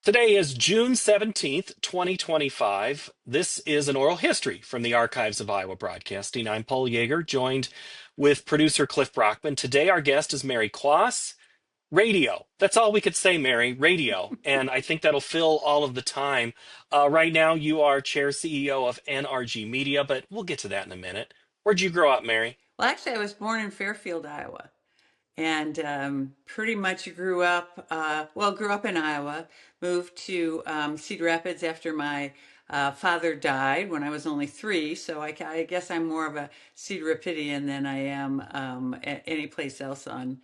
Today is June 17th, 2025. This is an oral history from the archives of Iowa Broadcasting. I'm Paul Yeager, joined with producer Cliff Brockman. Today, our guest is Mary Quass. Radio. That's all we could say, Mary. Radio. And I think that'll fill all of the time. Right now, you are chair CEO of NRG Media, but we'll get to that in a minute. Where'd you grow up, Mary? Well, actually, I was born in Fairfield, Iowa, and pretty much grew up in Iowa, moved to Cedar Rapids after my father died when I was only 3. So I guess I'm more of a Cedar Rapidian than I am any place else on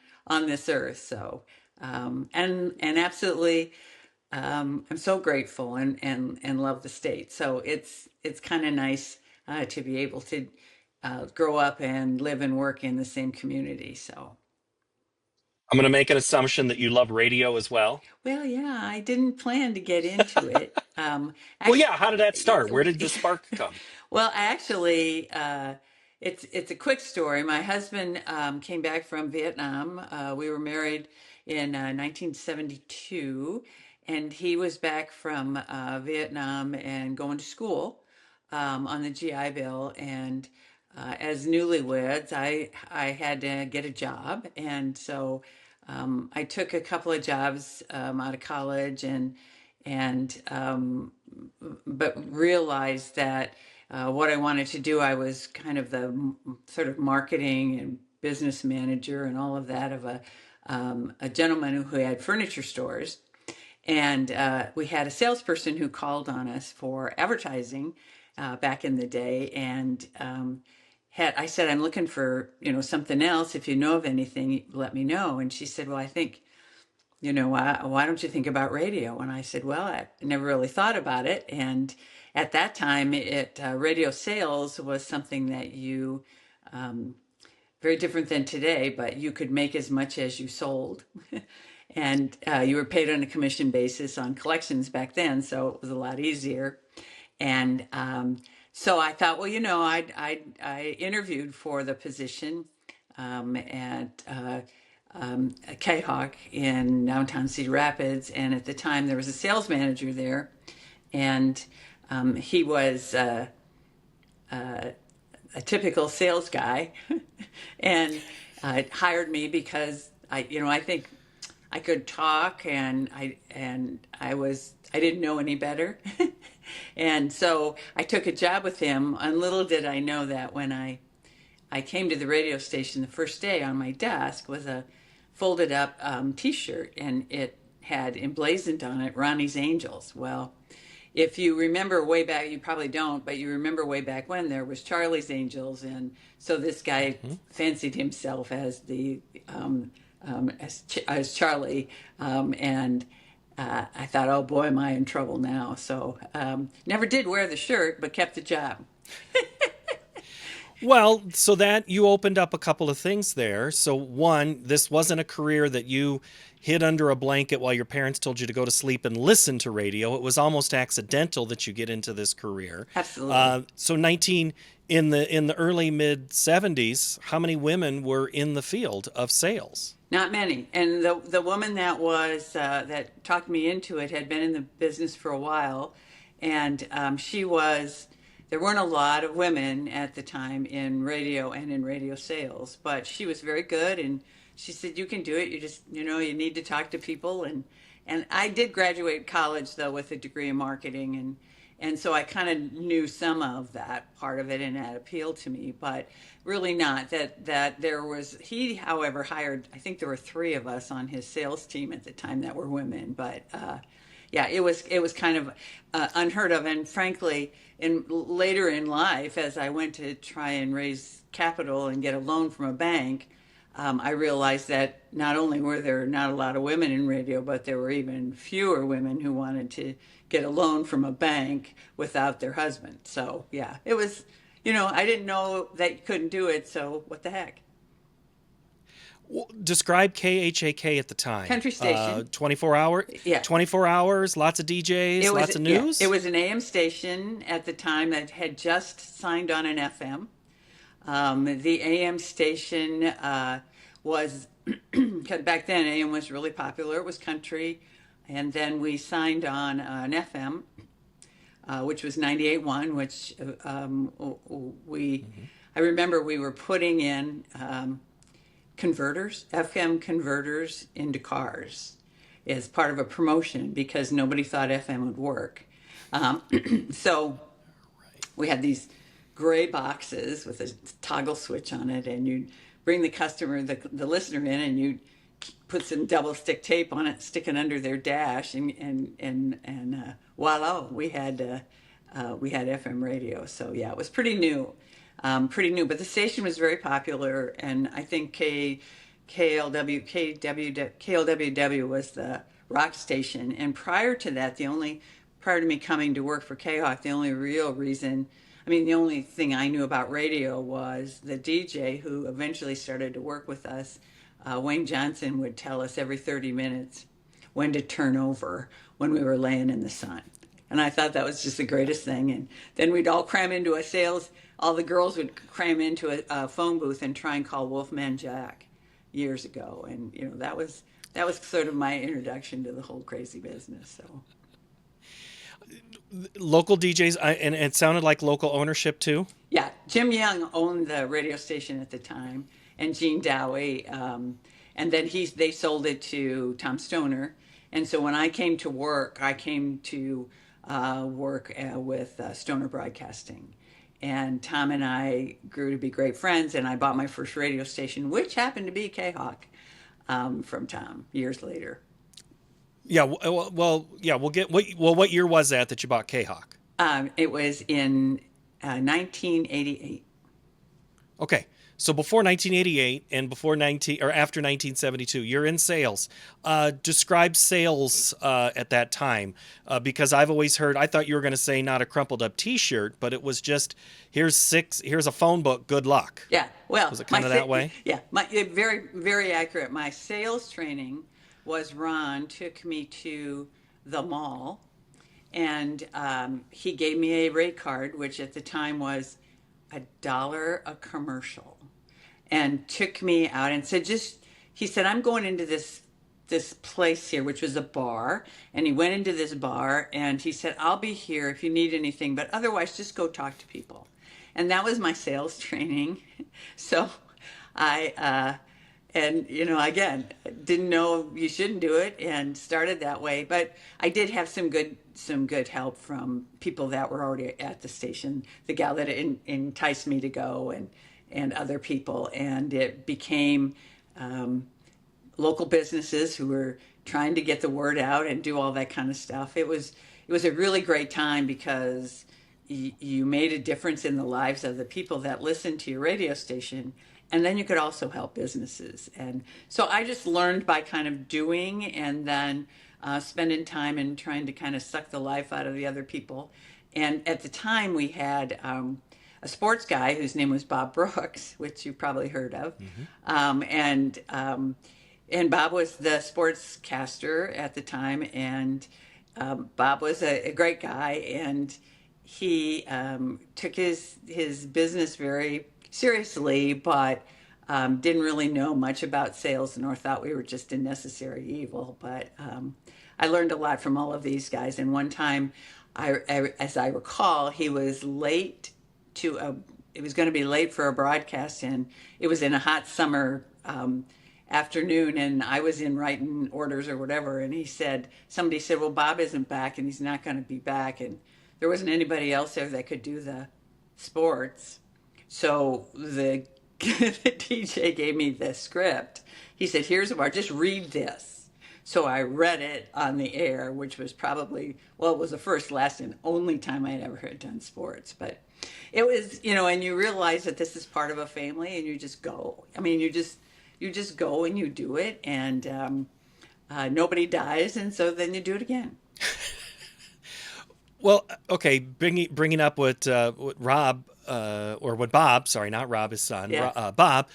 this earth. So and absolutely, I'm so grateful and love the state. So it's kind of nice to be able to grow up and live and work in the same community. So, I'm going to make an assumption that you love radio as well. well, yeah, I didn't plan to get into it. Well, Actually, yeah, how did that start? Where did the spark come? well, actually, it's a quick story. My husband came back from Vietnam. We were married in 1972, and he was back from Vietnam and going to school on the GI Bill. And as newlyweds, I had to get a job, and so I took a couple of jobs out of college, and but realized that what I wanted to do, I was kind of the sort of marketing and business manager and all of that of a gentleman who had furniture stores. And we had a salesperson who called on us for advertising back in the day. And I said, I'm looking for, something else. If you know of anything, let me know. And she said, well, I think, why don't you think about radio? And I said, well, I never really thought about it. And at that time, radio sales was something that you, very different than today, but you could make as much as you sold. And you were paid on a commission basis on collections back then, so it was a lot easier. And so I thought, well, I interviewed for the position at KHAK in downtown Cedar Rapids, and at the time there was a sales manager there, and he was a typical sales guy, and hired me because I think I could talk, and I didn't know any better. And so I took a job with him, and little did I know that when I came to the radio station, the first day on my desk was a folded up t-shirt, and it had emblazoned on it Ronnie's Angels. Well, if you remember way back, you probably don't, but you remember way back when there was Charlie's Angels, and so this guy fancied himself as the as Charlie, and I thought, oh boy, am I in trouble now. So never did wear the shirt, but kept the job. Well, so that you opened up a couple of things there. So one, this wasn't a career that you hid under a blanket while your parents told you to go to sleep and listen to radio. It was almost accidental that you get into this career. Absolutely. So 19 in the early mid 70s, how many women were in the field of sales? Not many. And the woman that was that talked me into it had been in the business for a while, and there weren't a lot of women at the time in radio and in radio sales, but she was very good, and she said, you can do it. You just, you need to talk to people. And I did graduate college, though, with a degree in marketing, and so I kind of knew some of that part of it, and that appealed to me, but really not. That there was, he, however, hired, I think there were 3 of us on his sales team at the time that were women, but yeah, it was kind of unheard of. And frankly, later in life, as I went to try and raise capital and get a loan from a bank, I realized that not only were there not a lot of women in radio, but there were even fewer women who wanted to get a loan from a bank without their husband. So yeah, it was, I didn't know that you couldn't do it, so what the heck. Describe KHAK at the time. Country station. 24 hour? Yeah. 24 hours, lots of DJs, lots of news? Yeah, it was an AM station at the time that had just signed on an FM. The AM station was, back then AM was really popular. It was country, And then we signed on an FM, which was 98.1, which I remember we were putting in converters, FM converters into cars as part of a promotion because nobody thought FM would work. So we had these gray boxes with a toggle switch on it, and you'd bring the customer, the listener in, and you'd put some double stick tape on it, stick it under their dash, and voila, we had FM radio. So yeah, it was pretty new. But the station was very popular, and I think KLWW was the rock station. And prior to that, prior to me coming to work for KHAK, the only real reason, the only thing I knew about radio was the DJ who eventually started to work with us. Wayne Johnson would tell us every 30 minutes when to turn over when we were laying in the sun. And I thought that was just the greatest thing. And then we'd all cram into all the girls would cram into a phone booth and try and call Wolfman Jack years ago. And, that was sort of my introduction to the whole crazy business. So, local DJs, and it sounded like local ownership too? Yeah, Jim Young owned the radio station at the time, and Gene Dowie. And then they sold it to Tom Stoner. And so when I came to work, work with Stoner Broadcasting. And Tom and I grew to be great friends, and I bought my first radio station, which happened to be KHAK, from Tom years later. Yeah, what year was that you bought KHAK? It was in 1988. Okay, so before 1988 and after 1972, you're in sales. Describe sales at that time, because I've always heard. I thought you were going to say not a crumpled up T-shirt, but it was just here's a phone book. Good luck. Yeah, well, was it kind of that way? Yeah, very very accurate. My sales training was Ron took me to the mall, and he gave me a rate card, which at the time was $1 a commercial, and took me out and said, he said, I'm going into this place here, which was a bar. And he went into this bar and he said, I'll be here if you need anything, but otherwise just go talk to people. And that was my sales training. So again, didn't know you shouldn't do it and started that way. But I did have some good help from people that were already at the station, the gal that enticed me to go and other people. And it became local businesses who were trying to get the word out and do all that kind of stuff. It was a really great time because you made a difference in the lives of the people that listened to your radio station. And then you could also help businesses. And so I just learned by kind of doing and then spending time and trying to kind of suck the life out of the other people. And at the time we had a sports guy whose name was Bob Brooks, which you probably heard of. Mm-hmm. And Bob was the sportscaster at the time. And Bob was a great guy. And he took his business very seriously, but didn't really know much about sales nor thought we were just a necessary evil. But I learned a lot from all of these guys. And one time, as I recall, he was late it was going to be late for a broadcast, and it was in a hot summer afternoon, and I was in writing orders or whatever, and somebody said, well, Bob isn't back, and he's not going to be back, and there wasn't anybody else there that could do the sports. So the DJ gave me the script. He said, here's what, just read this. So I read it on the air, which was probably, it was the first, last, and only time I had ever had done sports. But it was, and you realize that this is part of a family, and you just go. You just go and you do it, and nobody dies, and so then you do it again. Well, okay, bringing up what Rob, or what Bob, sorry, not Rob, his son, yeah. Bob,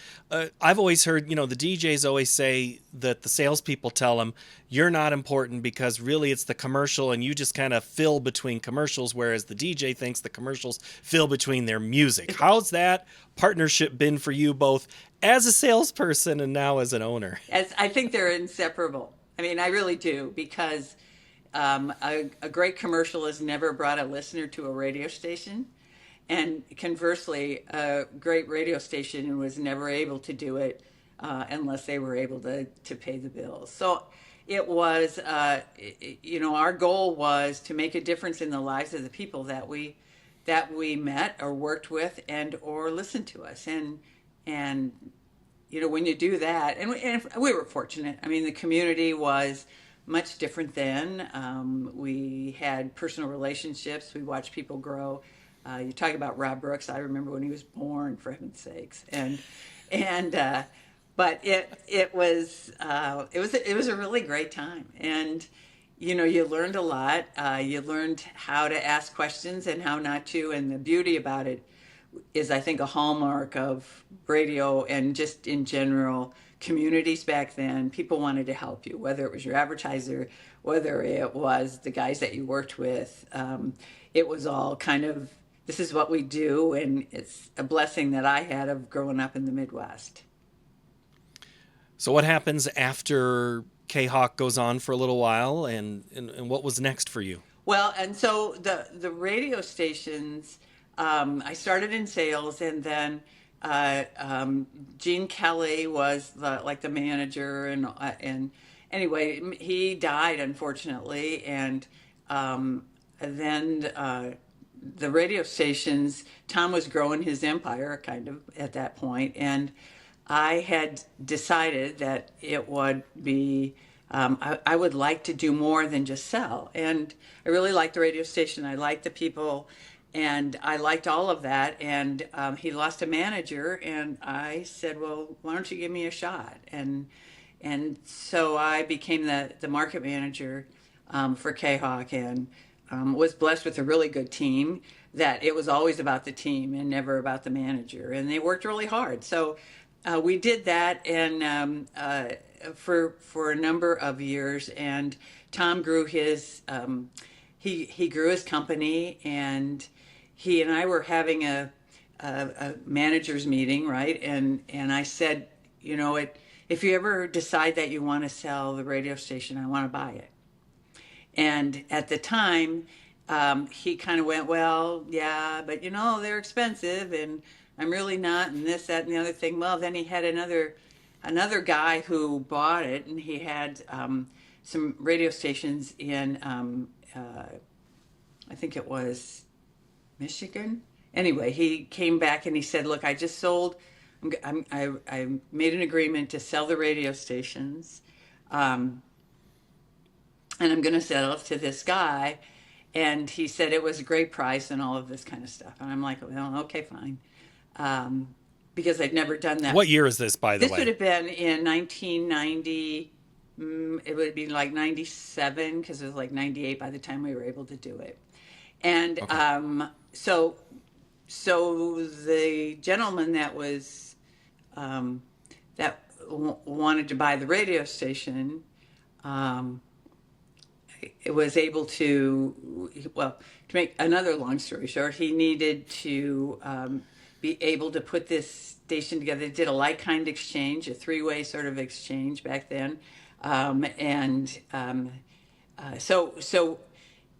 I've always heard, the DJs always say that the salespeople tell them, you're not important because really it's the commercial and you just kind of fill between commercials, whereas the DJ thinks the commercials fill between their music. How's that partnership been for you both as a salesperson and now as an owner? I think they're inseparable. I really do, because a great commercial has never brought a listener to a radio station. And conversely, a great radio station was never able to do it unless they were able to pay the bills. So it was, our goal was to make a difference in the lives of the people that we met or worked with and or listened to us. And when you do that, and we were fortunate. I mean, the community was much different then. We had personal relationships. We watched people grow. You talk about Rob Brooks. I remember when he was born, for heaven's sakes, but it was a really great time, and you learned a lot. You learned how to ask questions and how not to, and the beauty about it is, I think, a hallmark of radio and just in general communities back then. People wanted to help you, whether it was your advertiser, whether it was the guys that you worked with. It was all kind of, this is what we do, and it's a blessing that I had of growing up in the Midwest. So what happens after KHAK goes on for a little while, and what was next for you? Well, and so the radio stations, I started in sales, and then Gene Kelly was the manager, and anyway, he died, unfortunately, and then the radio stations, Tom was growing his empire kind of at that point, and I had decided that it would be, I would like to do more than just sell. And I really liked the radio station. I liked the people, and I liked all of that. And he lost a manager, and I said, well, why don't you give me a shot? And so I became the market manager for KHAK, and was blessed with a really good team, that it was always about the team and never about the manager. And they worked really hard. So we did that, and for a number of years. And Tom grew his he grew his company, and he and I were having a managers meeting, right? And I said, if you ever decide that you want to sell the radio station, I want to buy it. And at the time, he kind of went, well, yeah, but they're expensive, and I'm really not, and this, that, and the other thing. Well, then he had another guy who bought it, and he had some radio stations in, I think it was Michigan. Anyway, he came back and he said, look, I just sold, I made an agreement to sell the radio stations, and I'm going to sell it to this guy. And he said it was a great price and all of this kind of stuff. And I'm like, well, okay, fine. Because I'd never done that. What year is this, by the way? This would have been in 1990. It would be like 97, because it was like 98 by the time we were able to do it. And okay. So the gentleman that was wanted to buy the radio station, it was able to make another long story short, he needed to be able to put this station together. They did a like-kind exchange, a three-way sort of exchange back then. So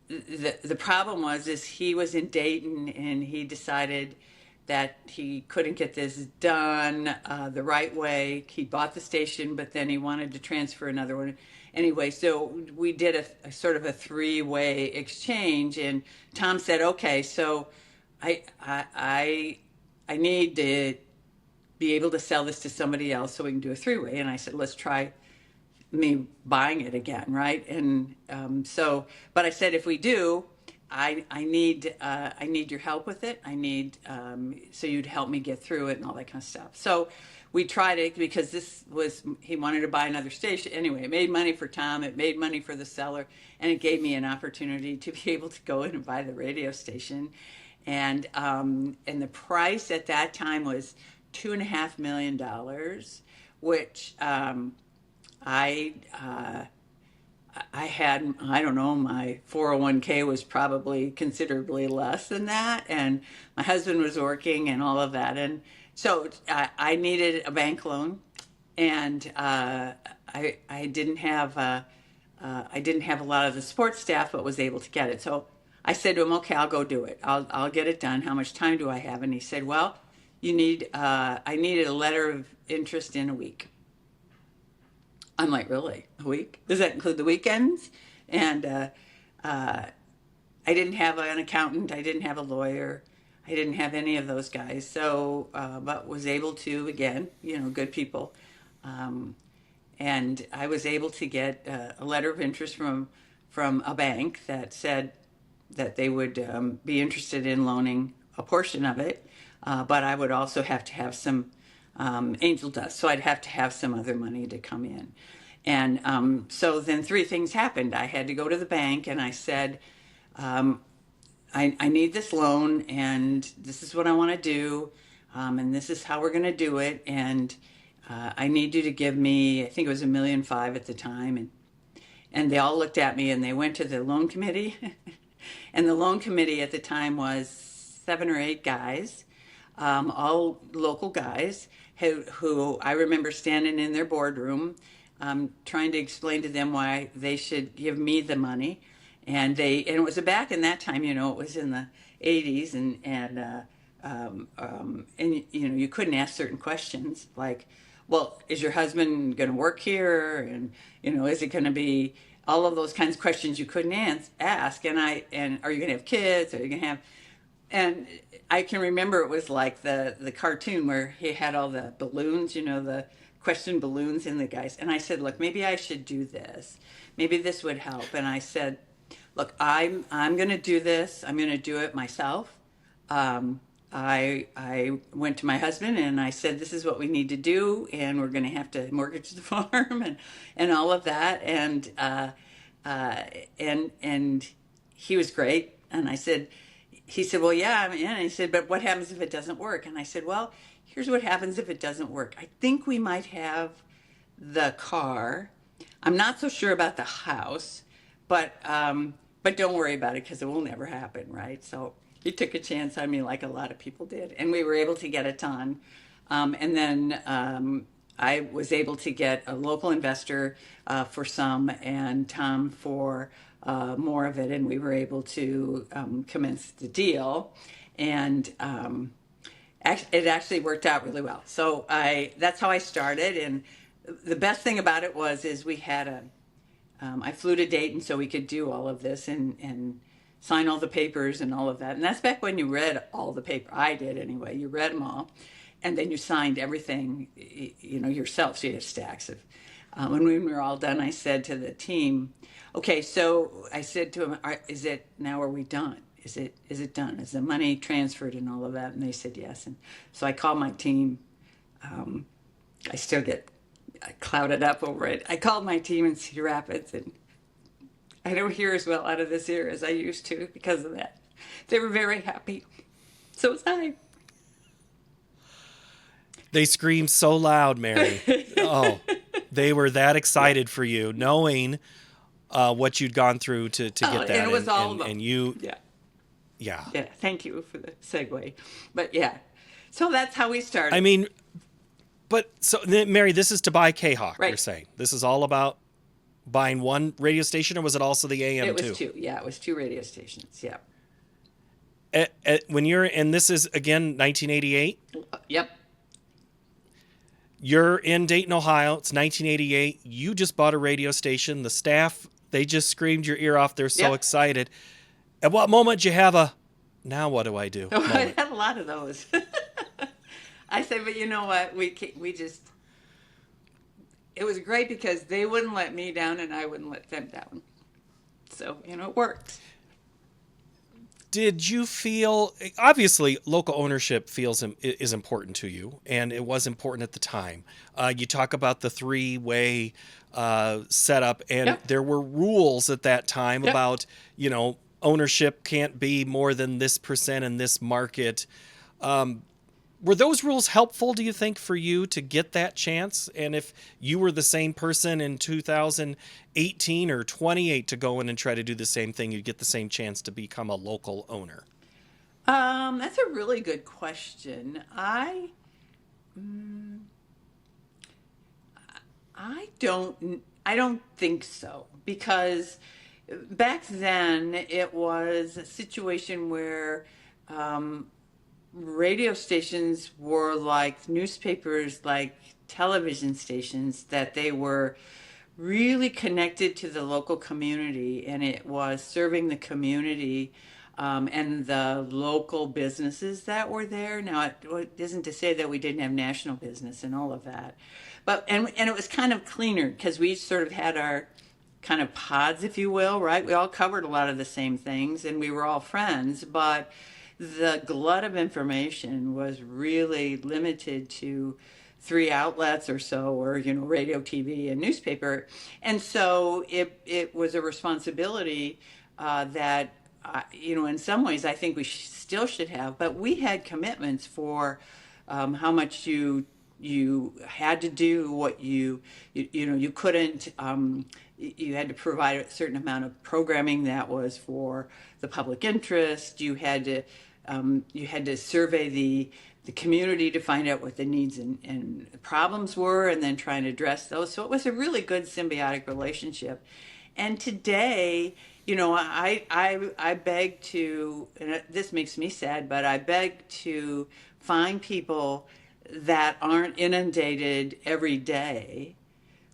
the problem was he was in Dayton, and he decided that he couldn't get this done the right way. He bought the station, but then he wanted to transfer another one. Anyway, so we did a sort of a three-way exchange, and Tom said, okay, so I need to be able to sell this to somebody else so we can do a three-way. And I said, let's try me buying it again, right? And but I said, if we do, I need your help with it. I need so you'd help me get through it and all that kind of stuff. So we tried it, because he wanted to buy another station. Anyway, it made money for Tom, it made money for the seller, and it gave me an opportunity to be able to go in and buy the radio station. And the price at that time was $2.5 million, which I had, I don't know, my 401k was probably considerably less than that, and my husband was working and all of that, and so I needed a bank loan, and I didn't have I didn't have a lot of the support staff, but was able to get it. So I said to him, okay, I'll go do it. I'll get it done. How much time do I have? And he said, well, I needed a letter of interest in a week. I'm like, really? A week? Does that include the weekends? And I didn't have an accountant. I didn't have a lawyer. I didn't have any of those guys. So, but was able to, again, good people. And I was able to get a letter of interest from a bank that said that they would be interested in loaning a portion of it, but I would also have to have some angel dust, so I'd have to have some other money to come in. And so then three things happened. I had to go to the bank and I said, I need this loan and this is what I want to do, and this is how we're going to do it, and I need you to give me, I think it was $1.5 million at the time, and they all looked at me and they went to the loan committee, and the loan committee at the time was 7 or 8 guys, all local guys who I remember standing in their boardroom, trying to explain to them why they should give me the money, and it was back in that time, it was in the 80s, and you couldn't ask certain questions like, well, is your husband going to work here? And, is it going to be all of those kinds of questions you couldn't ask? And are you going to have kids? Are you going to have, and I can remember it was like the cartoon where he had all the balloons, the question balloons in the guys. And I said, look, maybe I should do this. Maybe this would help. And I said, look, I'm going to do this. I'm going to do it myself. I went to my husband and I said, this is what we need to do, and we're going to have to mortgage the farm and all of that. And he was great. And he said, well, yeah, I'm in. And he said, but what happens if it doesn't work? And I said, well, here's what happens if it doesn't work. I think we might have the car. I'm not so sure about the house, but don't worry about it because it will never happen, right? So he took a chance on me like a lot of people did, and we were able to get it done. And then I was able to get a local investor for some, and Tom for more of it, and we were able to commence the deal. And it actually worked out really well. So that's how I started, and the best thing about it is we had I flew to Dayton so we could do all of this and sign all the papers and all of that. And that's back when you read all the paper. I did anyway. You read them all. And then you signed everything, yourself. So you had stacks of. When we were all done, I said to the team, okay, so I said to them, are we done? Is it done? Is the money transferred and all of that? And they said yes. And so I called my team. I still get clouded up over it. I called my team in Cedar Rapids, and I don't hear as well out of this ear as I used to because of that. They were very happy. So was I. They screamed so loud, Mary. Oh, they were that excited for you, knowing what you'd gone through to get that. And it was all of them. And you. Yeah. Yeah. Yeah. Thank you for the segue. But yeah. So that's how we started. I mean, but so, Mary, this is to buy KHAK, right. You're saying. This is all about buying one radio station, or was it also the AM too? It was 2. Yeah, it was 2 radio stations. Yeah. When you're, and this is again 1988. Yep. You're in Dayton, Ohio. It's 1988. You just bought a radio station. The staff, they just screamed your ear off. They're so excited. At what moment did you have now what do I do? Oh, I had a lot of those. I said, but you know what? We just, it was great because they wouldn't let me down and I wouldn't let them down. So, it worked. Did you feel, obviously local ownership is important to you, and it was important at the time. You talk about the 3-way setup, and there were rules at that time about, ownership can't be more than this percent in this market. Were those rules helpful, do you think, for you to get that chance? And if you were the same person in 2018 or 28 to go in and try to do the same thing, you'd get the same chance to become a local owner? That's a really good question. I don't I don't think so, because back then it was a situation where um, radio stations were like newspapers, like television stations, that they were really connected to the local community, and it was serving the community and the local businesses that were there. Now, it isn't to say that we didn't have national business and all of that, but and it was kind of cleaner because we sort of had our kind of pods, if you will, right? We all covered a lot of the same things, and we were all friends, but the glut of information was really limited to three outlets or so, or radio, TV, and newspaper. And so it was a responsibility that in some ways I think we still should have, but we had commitments for how much you had to do, what you couldn't, you had to provide a certain amount of programming that was for the public interest. You had to survey the community to find out what the needs and problems were, and then try and address those. So it was a really good symbiotic relationship. And today, I beg to, and this makes me sad, but I beg to find people that aren't inundated every day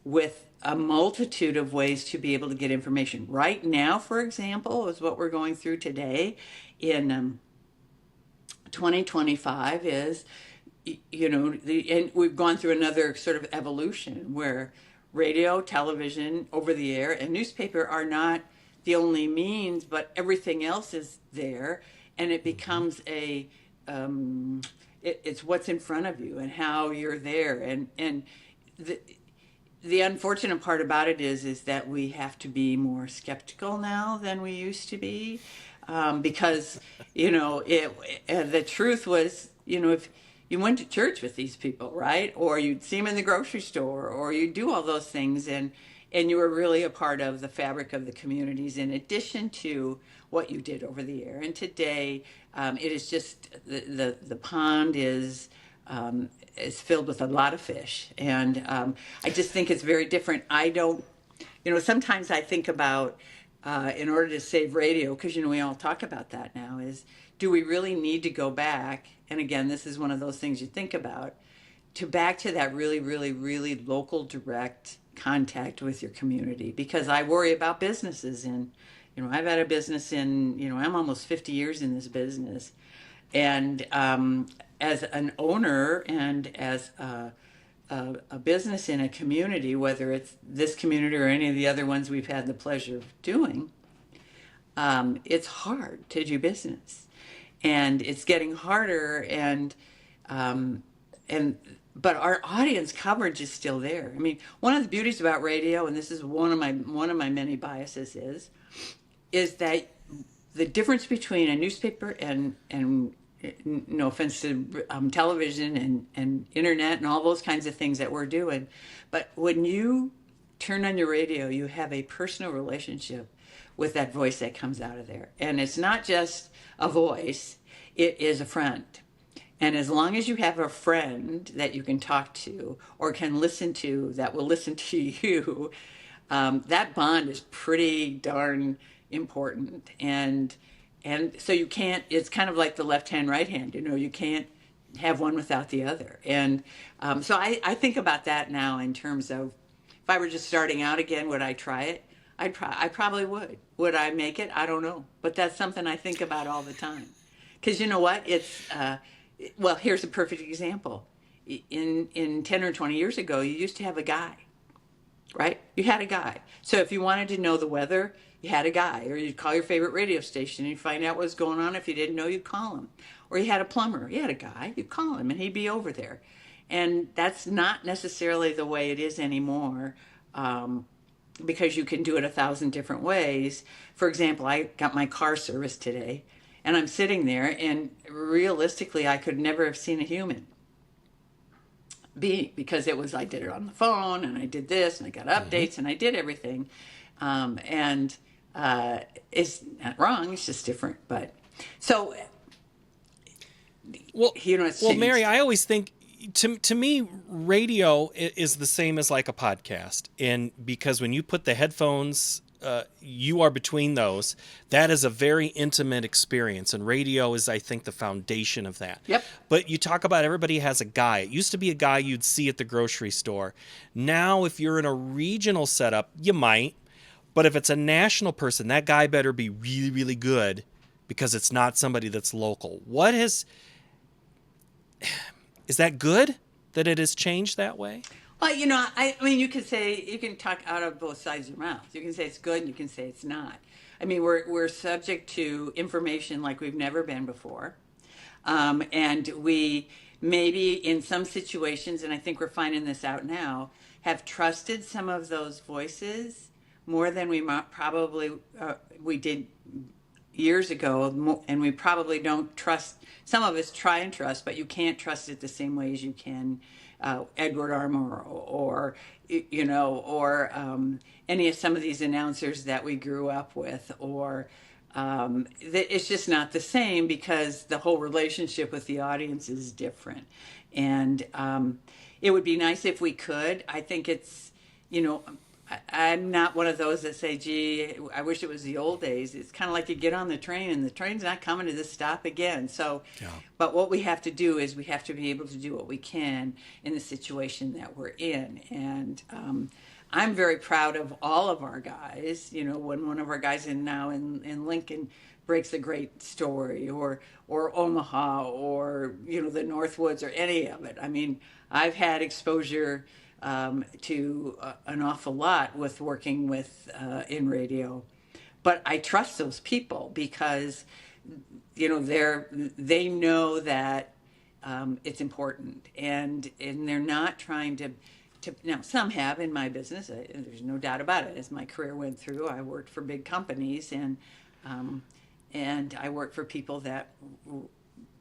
with a multitude of ways to be able to get information. Right now, for example, is what we're going through today in 2025 is, and we've gone through another sort of evolution where radio, television, over the air, and newspaper are not the only means, but everything else is there, and it becomes it's what's in front of you and how you're there, and the unfortunate part about it is that we have to be more skeptical now than we used to be, because the truth was, if you went to church with these people, right, or you'd see them in the grocery store, or you do all those things, and you were really a part of the fabric of the communities, in addition to what you did over the air. And today, it is just the pond is filled with a lot of fish, and I just think it's very different. I don't, sometimes I think about, in order to save radio, because we all talk about that now, is do we really need to go back? And again, this is one of those things you think about, back to that really, really, really local, direct contact with your community. Because I worry about businesses, and I've had a business I'm almost 50 years in this business, and as an owner and as a business in a community, whether it's this community or any of the other ones we've had the pleasure of doing, it's hard to do business, and it's getting harder, but our audience coverage is still there. I mean, one of the beauties about radio, and this is one of my many biases, is that the difference between a newspaper and no offense to television and internet and all those kinds of things that we're doing, but when you turn on your radio, you have a personal relationship with that voice that comes out of there. And it's not just a voice, it is a friend. And as long as you have a friend that you can talk to or can listen to, that will listen to you, that bond is pretty darn important. And so you can't, it's kind of like the left hand, right hand, you can't have one without the other. And so I think about that now in terms of, if I were just starting out again, would I try it? I probably would. Would I make it? I don't know. But that's something I think about all the time. Because you know what? Well, here's a perfect example. In 10 or 20 years ago, you used to have a guy, right? You had a guy. So if you wanted to know the weather, you had a guy. Or you'd call your favorite radio station and you'd find out what was going on. If you didn't know, you'd call him. Or you had a plumber. You had a guy. You'd call him and he'd be over there. And that's not necessarily the way it is anymore, because you can do it 1,000 different ways. For example, I got my car serviced today. And I'm sitting there, and realistically, I could never have seen a human being, because I did it on the phone, and I did this, and I got updates, and I did everything. It's not wrong, it's just different. But so, well, it's well, changed. Mary, I always think, to me, radio is the same as like a podcast, and because when you put the headphones, you are between those. That is a very intimate experience, and radio is, I think, the foundation of that. Yep. But you talk about everybody has a guy. It used to be a guy you'd see at the grocery store. Now, if you're in a regional setup, you might. But if it's a national person, that guy better be really, really good, because it's not somebody that's local. Is that good that it has changed that way? Well, I mean, you can talk out of both sides of your mouth. You can say it's good, and you can say it's not. I mean, we're subject to information like we've never been before, and we maybe in some situations, and I think we're finding this out now, have trusted some of those voices more than we probably we did years ago, and we probably don't trust. Some of us try and trust, but you can't trust it the same way as you can Edward R. Murrow or any of some of these announcers that we grew up with, or it's just not the same, because the whole relationship with the audience is different. And it would be nice if we could. I think it's, I'm not one of those that say, gee, I wish it was the old days. It's kind of like you get on the train and the train's not coming to this stop again. So, yeah. But what we have to do is we have to be able to do what we can in the situation that we're in. And I'm very proud of all of our guys. When one of our guys in Lincoln breaks a great story, or Omaha, or, the Northwoods, or any of it. I mean, I've had exposure to an awful lot with working with in radio, but I trust those people because they know that it's important, and they're not trying to now. Some have in my business. There's no doubt about it. As my career went through, I worked for big companies, and I worked for people that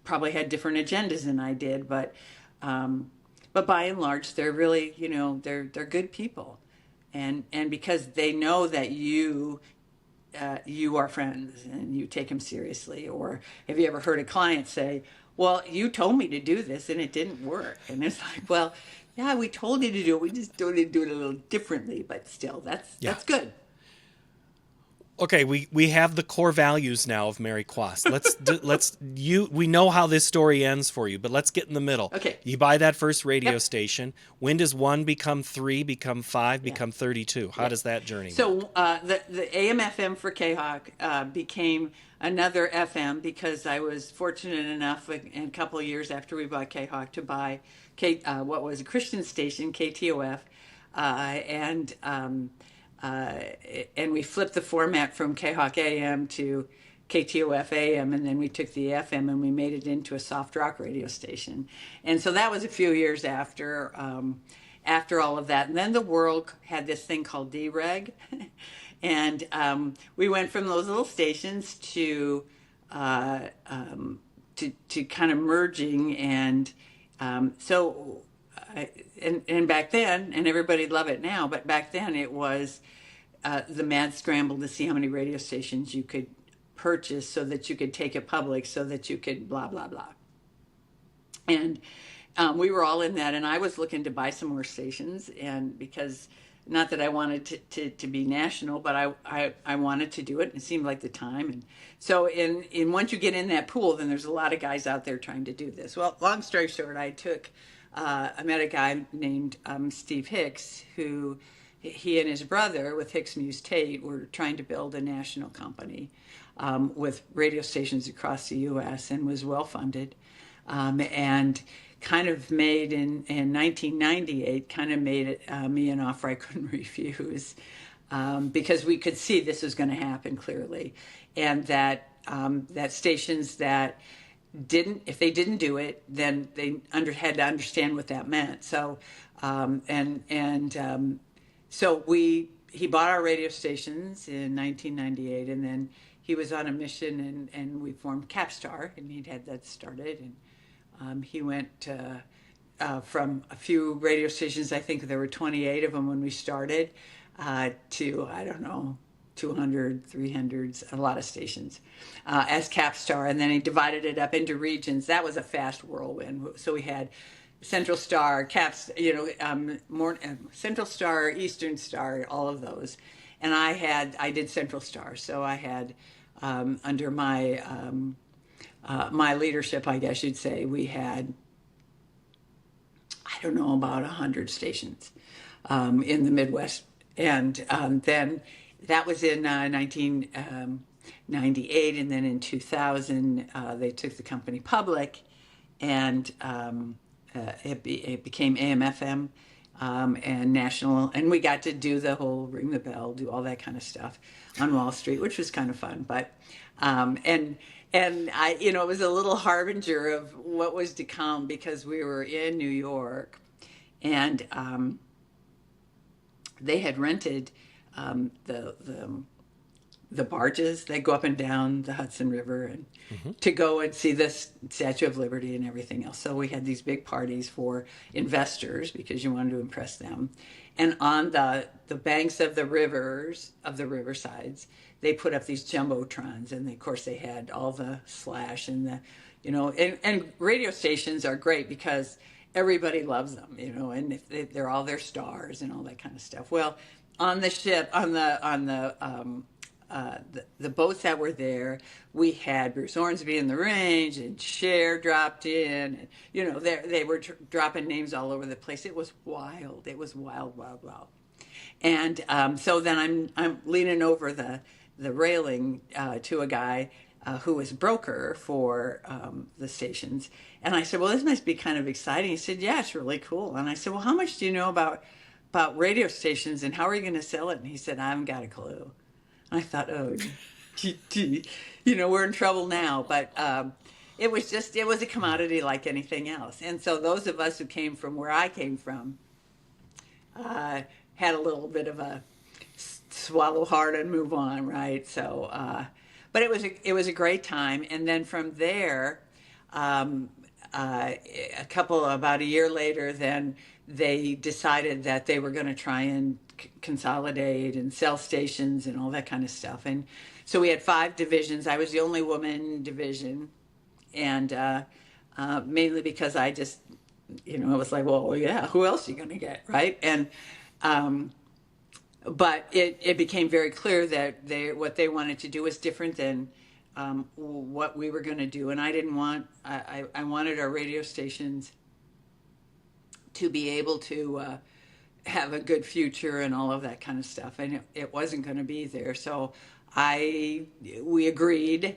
probably had different agendas than I did, but by and large, they're really, they're good people, and because they know that you are friends and you take them seriously. Or have you ever heard a client say, "Well, you told me to do this and it didn't work," and it's like, well, yeah, we told you to do it. We just do it a little differently, but still, that's good. Okay, we have the core values now of Mary Quass. We know how this story ends for you, but let's get in the middle. Okay. You buy that first radio station. When does 1 become 3, become 5, become 32? How does that journey So the AM/FM for KHAK became another FM, because I was fortunate enough in a couple of years after we bought KHAK to buy what was a Christian station, KTOF, and we flipped the format from KHAK AM to KTOF AM, and then we took the FM and we made it into a soft rock radio station. And so that was a few years after all of that. And then the world had this thing called dereg, and we went from those little stations to kind of merging, and so. And back then, and everybody'd love it now, but back then it was the mad scramble to see how many radio stations you could purchase so that you could take it public, so that you could blah, blah, blah. And we were all in that, and I was looking to buy some more stations, and because, not that I wanted to be national, but I wanted to do it, and it seemed like the time. And so in once you get in that pool, then there's a lot of guys out there trying to do this. Well, long story short, I met a guy named Steve Hicks, who he and his brother with Hicks Muse Tate were trying to build a national company with radio stations across the U.S. and was well funded, and kind of made in 1998 kind of made it me an offer I couldn't refuse, because we could see this was going to happen clearly, and that stations that if they didn't do it, then they had to understand what that meant. So so he bought our radio stations in 1998, and then he was on a mission, and we formed Capstar, and he'd had that started, and he went from a few radio stations, I think there were 28 of them when we started, to, I don't know, 200, 300, a lot of stations as Capstar. And then he divided it up into regions. That was a fast whirlwind. So we had Central Star, Central Star, Eastern Star, all of those. And I did Central Star, so I had under my leadership, I guess you'd say, we had, I don't know, about 100 stations in the Midwest. And then that was in 1998, and then in 2000 they took the company public, and it became AM/FM and national, and we got to do the whole ring the bell, do all that kind of stuff on Wall Street, which was kind of fun. But and I, it was a little harbinger of what was to come, because we were in New York, and they had rented the barges that go up and down the Hudson River, and to go and see the Statue of Liberty and everything else. So we had these big parties for investors, because you wanted to impress them. And on the banks of the rivers, of the riversides, they put up these jumbotrons, and of course they had all the slash and the, and radio stations are great because everybody loves them, and if they're all their stars and all that kind of stuff. Well, on the ship, on the boats that were there, we had Bruce Hornsby in the range, and Cher dropped in, and they were dropping names all over the place. It was wild. It was wild, wild, wild. And so then I'm leaning over the railing to a guy who was broker for the stations, and I said, "Well, this must be kind of exciting." He said, "Yeah, it's really cool." And I said, "Well, how much do you know about radio stations, and how are you going to sell it?" And he said, "I haven't got a clue." I thought, oh, we're in trouble now. But it was a commodity like anything else. And so those of us who came from where I came from had a little bit of a swallow hard and move on, right? So, but it was a great time. And then from there, about a year later, then they decided that they were going to try and consolidate and sell stations and all that kind of stuff. And so we had 5 divisions. I was the only woman division, and mainly because I just, it was like, well, yeah, who else are you going to get, right? And but it became very clear that what they wanted to do was different than what we were going to do. And I didn't want, I wanted our radio stations to be able to have a good future and all of that kind of stuff. And it wasn't going to be there. So we agreed,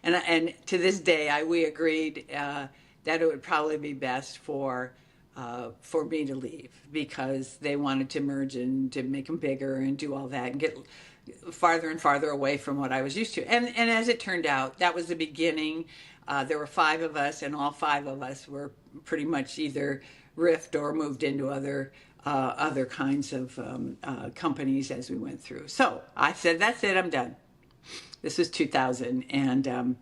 and to this day, we agreed that it would probably be best for me to leave, because they wanted to merge and to make them bigger and do all that and get farther and farther away from what I was used to. And as it turned out, that was the beginning. There were 5 of us, and all 5 of us were pretty much either riffed or moved into other kinds of companies as we went through. So I said, that's it, I'm done. This was 2000. And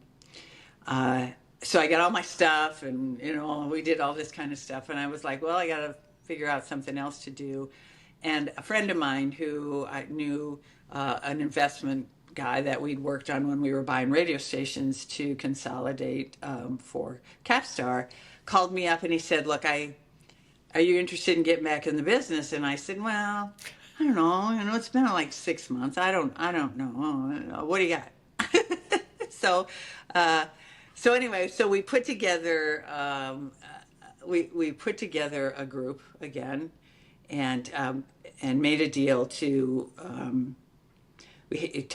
so I got all my stuff, and, we did all this kind of stuff. And I was like, well, I got to figure out something else to do. And a friend of mine who I knew, an investment guy that we'd worked on when we were buying radio stations to consolidate for Capstar, called me up and he said, look, are you interested in getting back in the business? And I said, well, I don't know. It's been like 6 months. I don't know. What do you got? So anyway, so we put together we put together a group again, and made a deal to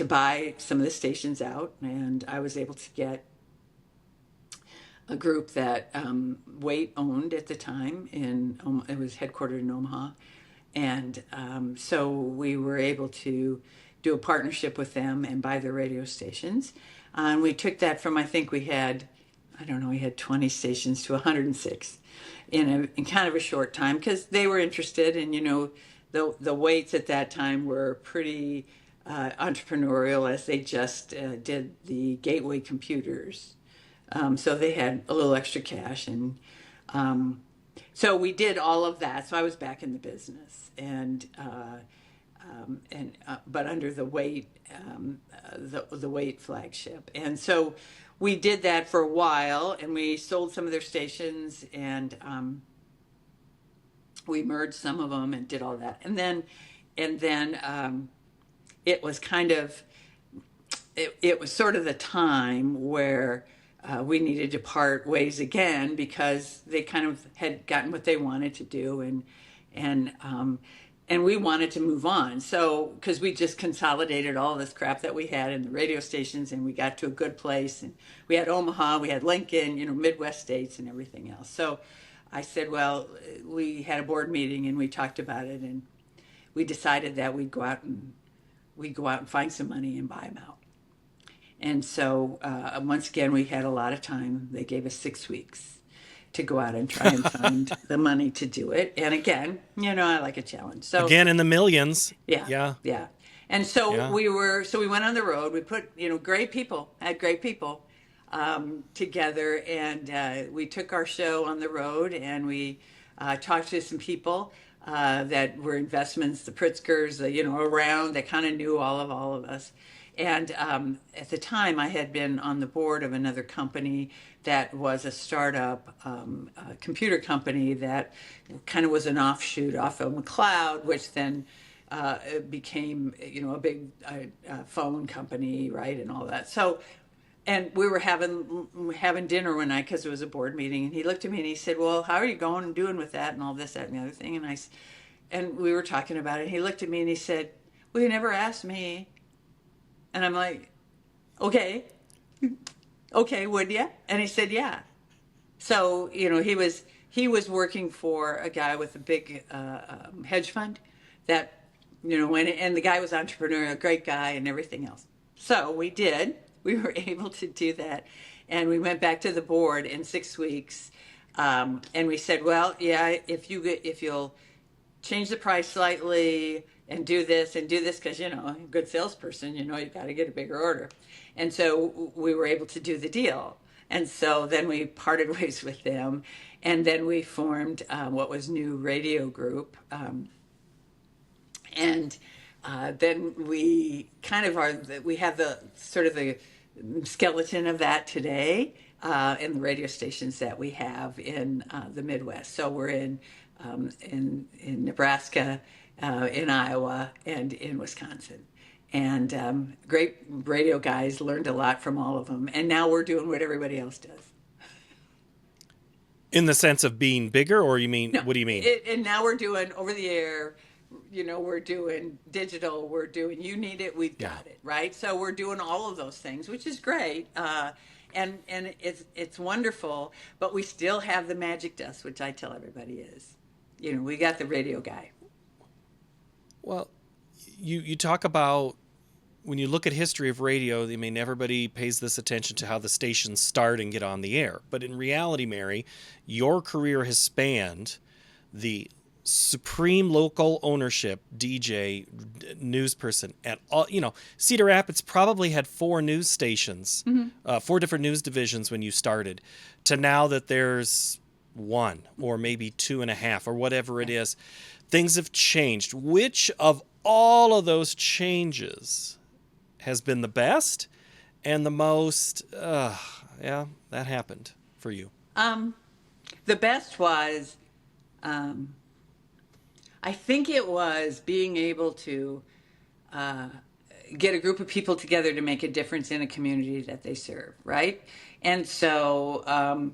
buy some of the stations out, and I was able to get a group that Waitt owned at the time. It was headquartered in Omaha, and so we were able to do a partnership with them and buy their radio stations. And we took that from, I think we had 20 stations to 106 in kind of a short time, because they were interested, and the Waitts at that time were pretty entrepreneurial, as they just did the gateway computers. So they had a little extra cash, and so we did all of that. So I was back in the business, but under the Waitt, the Waitt flagship. And so we did that for a while, and we sold some of their stations, and we merged some of them and did all that. And then it was kind of, it was sort of the time where we needed to part ways again because they kind of had gotten what they wanted to do, and we wanted to move on. So because we just consolidated all this crap that we had in the radio stations, and we got to a good place, and we had Omaha, we had Lincoln, Midwest states and everything else. So I said, well, we had a board meeting and we talked about it, and we decided that we'd go out and find some money and buy them out. And so once again, we had a lot of time. They gave us 6 weeks to go out and try and find the money to do it. And again, I like a challenge. So Again, in the millions. yeah. And so we went on the road. We put, great people together, and we took our show on the road, and we talked to some people that were investments, the Pritzkers, around, that kind of knew all of us. And at the time, I had been on the board of another company that was a startup computer company that kind of was an offshoot off of McLeod, which then became, a big phone company, right, and all that. So, and we were having dinner one night because it was a board meeting, and he looked at me and he said, "Well, how are you going and doing with that and all this, that, and the other thing?" And we were talking about it. And he looked at me and he said, "Well, you never asked me." And I'm like, okay, would you? And he said, yeah. So, he was working for a guy with a big hedge fund that, and the guy was entrepreneurial, a great guy and everything else. So we were able to do that. And we went back to the board in 6 weeks. And we said, well, yeah, if you'll change the price slightly and do this, because, a good salesperson, you got to get a bigger order. And so we were able to do the deal. And so then we parted ways with them. And then we formed what was NewRadio Group. And then we kind of we have the sort of the skeleton of that today in the radio stations that we have in the Midwest. So we're in Nebraska, in Iowa, and in Wisconsin. And great radio guys, learned a lot from all of them. And now we're doing what everybody else does. In the sense of being bigger, or No, what do you mean? And now we're doing over the air, we're doing digital, we're doing, you need it, we've got it, right? So we're doing all of those things, which is great. And it's wonderful, but we still have the magic dust, which I tell everybody is, we got the radio guy. Well, you talk about, when you look at history of radio, everybody pays this attention to how the stations start and get on the air. But in reality, Mary, your career has spanned the supreme local ownership, DJ, news person at all. Cedar Rapids probably had 4 news stations, 4 different news divisions when you started, to now that there's 1 or maybe 2.5 or whatever it is. Things have changed. Which of all of those changes has been the best and the most, that happened for you? The best was, I think it was being able to get a group of people together to make a difference in a community that they serve, right? And so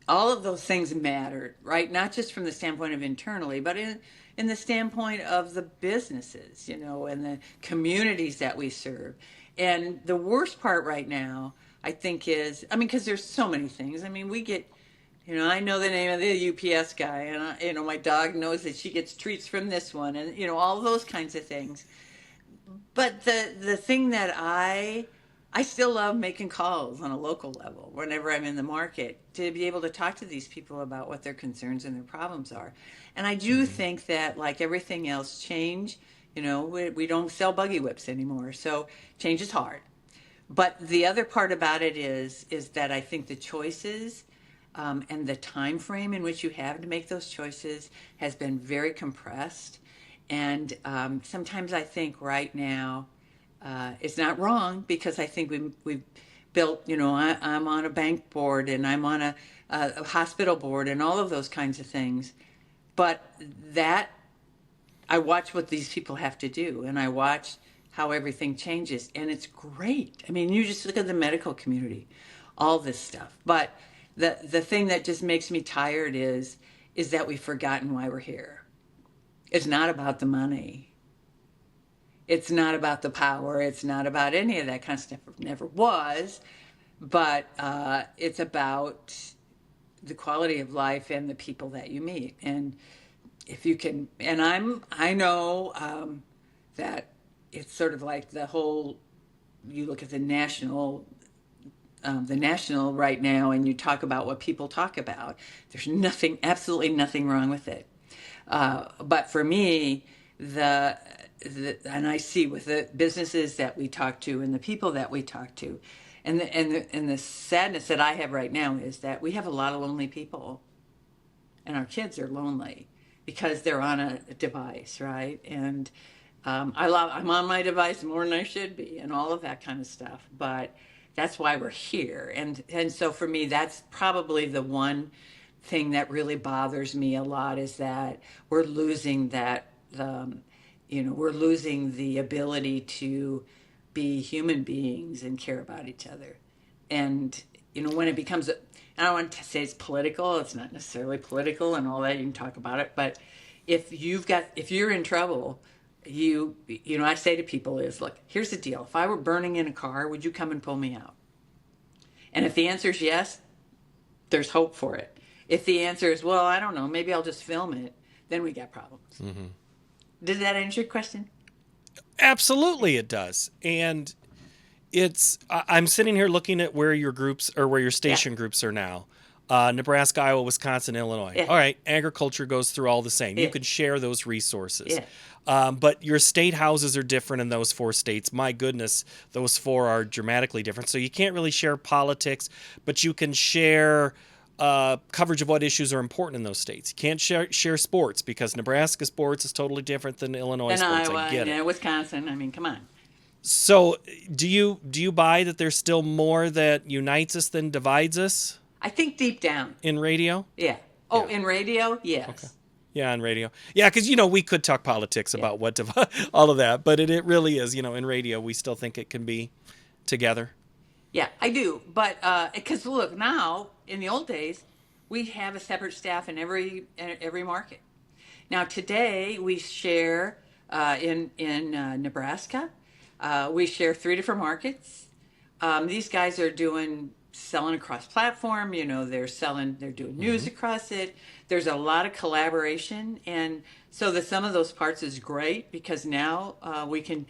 all of those things mattered, right? Not just from the standpoint of internally, but in the standpoint of the businesses, and the communities that we serve. And the worst part right now, I think, is, because there's so many things. We get, I know the name of the UPS guy, and, my dog knows that she gets treats from this one, and, all those kinds of things. But the thing that I still love making calls on a local level whenever I'm in the market, to be able to talk to these people about what their concerns and their problems are. And I do think that, like everything else, change, we don't sell buggy whips anymore. So change is hard. But the other part about it is that I think the choices and the time frame in which you have to make those choices has been very compressed. And sometimes I think right now, it's not wrong, because I think we've built, I'm on a bank board, and I'm on a hospital board, and all of those kinds of things. but that I watch what these people have to do, and I watch how everything changes, and it's great. I mean, you just look at the medical community, all this stuff. But the thing that just makes me tired is that we've forgotten why we're here. It's not about the money. It's not about the power. It's not about any of that kind of stuff. It never was. But it's about the quality of life and the people that you meet. And if you can, and I know that it's sort of like the whole, you look at the national right now, and you talk about what people talk about. There's nothing, absolutely nothing wrong with it. But for me, and I see with the businesses that we talk to and the people that we talk to, and the sadness that I have right now is that we have a lot of lonely people, and our kids are lonely because they're on a device, right? And I'm on my device more than I should be, and all of that kind of stuff. But that's why we're here, and so for me, that's probably the one thing that really bothers me a lot, is that we're losing that. We're losing the ability to be human beings and care about each other. And when it becomes, I don't want to say it's political. It's not necessarily political and all that. You can talk about it, but if you're in trouble, I say to people is, look, here's the deal. If I were burning in a car, would you come and pull me out? And if the answer is yes, there's hope for it. If the answer is, well, I don't know, maybe I'll just film it, then we got problems. Mm-hmm. Does that answer your question? Absolutely, it does. And I'm sitting here looking at where your groups, or where your station groups are now. Nebraska, Iowa, Wisconsin, Illinois. Yeah. All right, agriculture goes through all the same. Yeah. You could share those resources. Yeah. But your state houses are different in those 4 states. My goodness, those 4 are dramatically different. So you can't really share politics, but you can share coverage of what issues are important in those states. You can't share sports, because Nebraska sports is totally different than Illinois sports. Iowa, I get it. Wisconsin. I mean, come on. So do you buy that there's still more that unites us than divides us? I think deep down. In radio? Yeah. Oh, yeah. In radio? Yes. Okay. Yeah, on radio. Yeah, because, we could talk politics about all of that, but it really is, in radio, we still think it can be together. Yeah, I do. But because, look, now, in the old days, we have a separate staff in every market. Now, today, we share in Nebraska. We share 3 different markets. These guys are selling across platform. They're doing news across it. There's a lot of collaboration, and so the sum of those parts is great, because now we can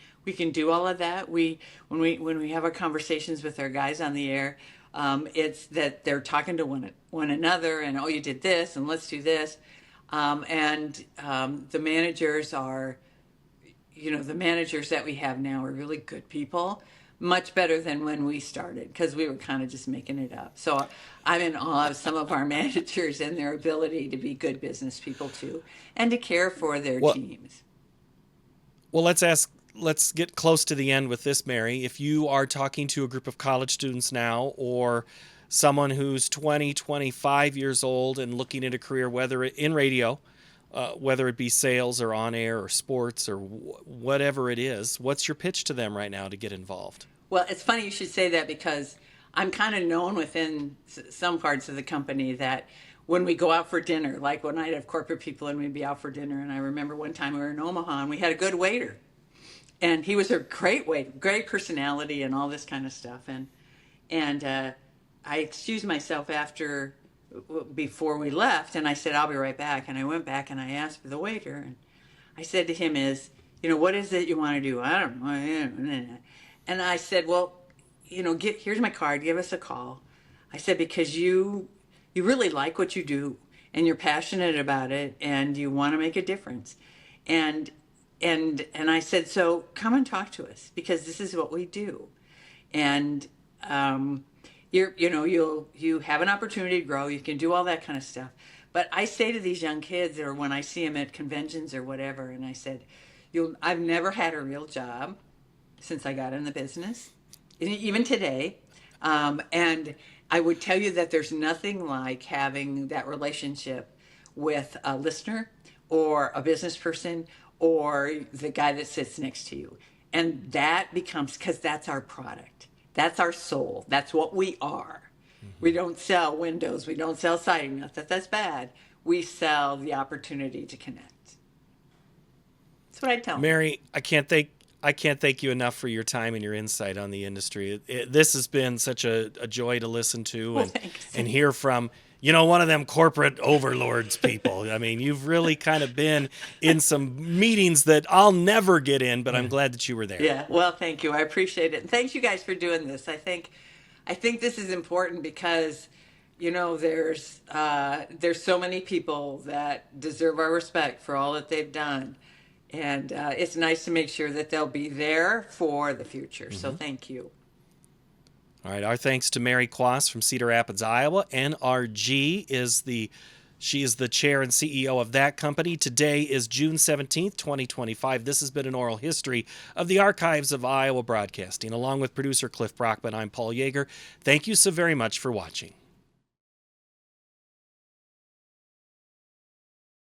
do all of that. When we have our conversations with our guys on the air, it's that they're talking to one another, and you did this, and let's do this, and the managers are. The managers that we have now are really good people, much better than when we started, because we were kind of just making it up. So I'm in awe of some of our managers and their ability to be good business people too, and to care for their teams. Well, let's get close to the end with this, Mary. If you are talking to a group of college students now, or someone who's 20, 25 years old and looking at a career, whether in radio, whether it be sales or on air or sports or whatever it is, what's your pitch to them right now to get involved? Well, it's funny you should say that, because I'm kind of known within some parts of the company that when we go out for dinner, like when I'd have corporate people and we'd be out for dinner, and I remember one time we were in Omaha and we had a good waiter, and he was a great waiter, great personality and all this kind of stuff. And I excused myself before we left, and I said, I'll be right back. And I went back and I asked for the waiter, and I said to him what is it you want to do? I don't know. And I said, well, here's my card, give us a call. I said, because you really like what you do, and you're passionate about it, and you want to make a difference. And I said, so come and talk to us, because this is what we do. And you have an opportunity to grow. You can do all that kind of stuff. But I say to these young kids, or when I see them at conventions or whatever, and I said, I've never had a real job since I got in the business, even today. And I would tell you that there's nothing like having that relationship with a listener or a business person or the guy that sits next to you. And that becomes, because that's our product. That's our soul. That's what we are. We don't sell windows. We don't sell siding. Not that that's bad. We sell the opportunity to connect. That's what I tell them. Mary, I can't thank you enough for your time and your insight on the industry. This has been such a joy to listen to and hear from, one of them corporate overlords people. I mean, you've really kind of been in some meetings that I'll never get in, but I'm glad that you were there. Yeah, well, thank you. I appreciate it. And thanks you guys for doing this. I think this is important because, there's so many people that deserve our respect for all that they've done. And it's nice to make sure that they'll be there for the future. So thank you. All right. Our thanks to Mary Quass from Cedar Rapids, Iowa. NRG she is the chair and CEO of that company. Today is June 17th, 2025. This has been an oral history of the archives of Iowa broadcasting. Along with producer Cliff Brockman, I'm Paul Yeager. Thank you so very much for watching.